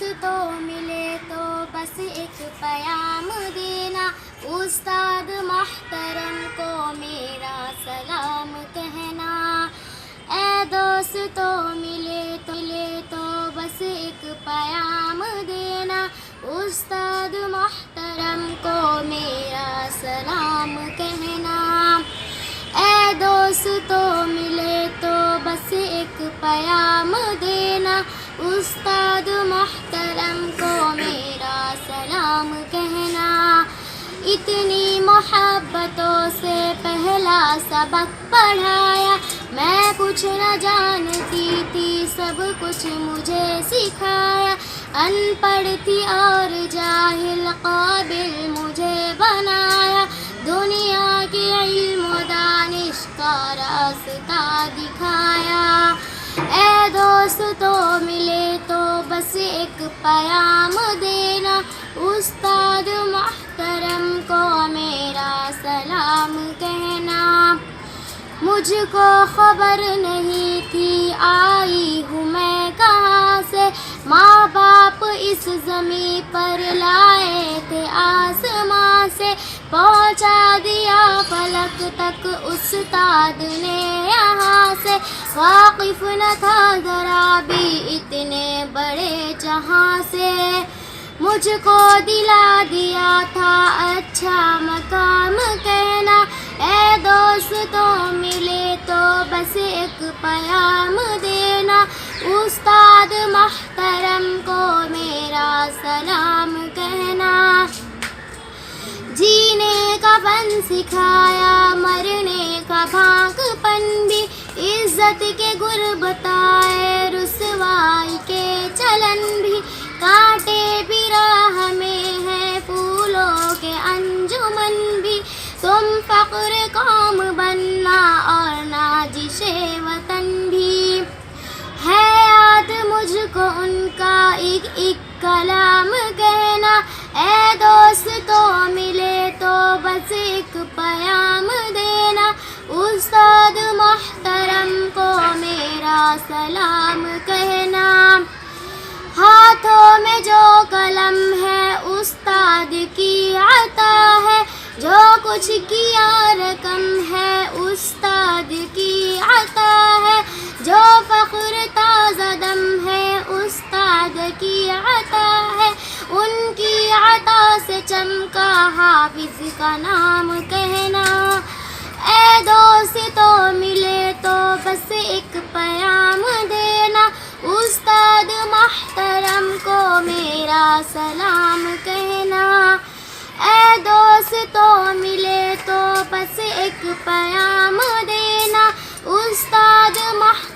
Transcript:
دوستوں ملے تو بس ایک پیام دینا، استاد محترم کو میرا سلام کہنا۔ اے دوستوں ملے تو بس ایک پیام دینا، استاد محترم کو میرا سلام کہنا۔ اے دوستوں ملے تو بس ایک پیام دینا، استاد محترم کو میرا سلام کہنا۔ اتنی محبتوں سے پہلا سبق پڑھایا، میں کچھ نہ جانتی تھی سب کچھ مجھے سکھایا، ان پڑھ تھی اور جاہل قابل مجھے بنایا، دنیا کی علم و دانش کا راستہ دکھایا۔ اے دوستوں ملے تو بس ایک پیام دینا، استاد محترم کو میرا سلام کہنا۔ مجھ کو خبر نہیں تھی آئی ہوں میں کہاں سے، ماں باپ اس زمیں پر لائے تھے آسمان سے، پہنچا دیا فلک تک استاد نے یہاں سے، واقف نہ تھا ذرا بھی اتنے بڑے جہاں سے، مجھ کو دلا دیا تھا اچھا مقام کہنا۔ اے دوستوں ملے تو بس ایک پیام دینا، استاد محترم کو میرا سلام کہنا۔ جینے کا فن سکھایا، مرنے کا بھانک پن بھی، عزت کے گر بتائے، رسوائی کے چلن بھی، کانٹے بھی راہ میں ہے، پھولوں کے انجمن بھی، تم فخر قوم بننا اور نازش وطن بھی، ہے یاد مجھ کو ان کا ایک ایک کلام کہنا۔ اے دوستوں ملے تو بس ایک پیام دینا، استاد محترم کو میرا سلام کہنا۔ ہاتھوں میں جو قلم ہے استاد کی عطا ہے، جو کچھ کیا رقم ہے استاد کی عطا ہے، جو فخر تازہ دم ہے استاد کی عطا ہے، ان کی عطا سے چمکا حافظ کا نام کہنا۔ اے دوستوں ملے تو بس ایک پیام دینا، استاد محترم کو میرا سلام کہنا۔ اے دوستوں ملے تو بس ایک پیام دینا، استاد محترم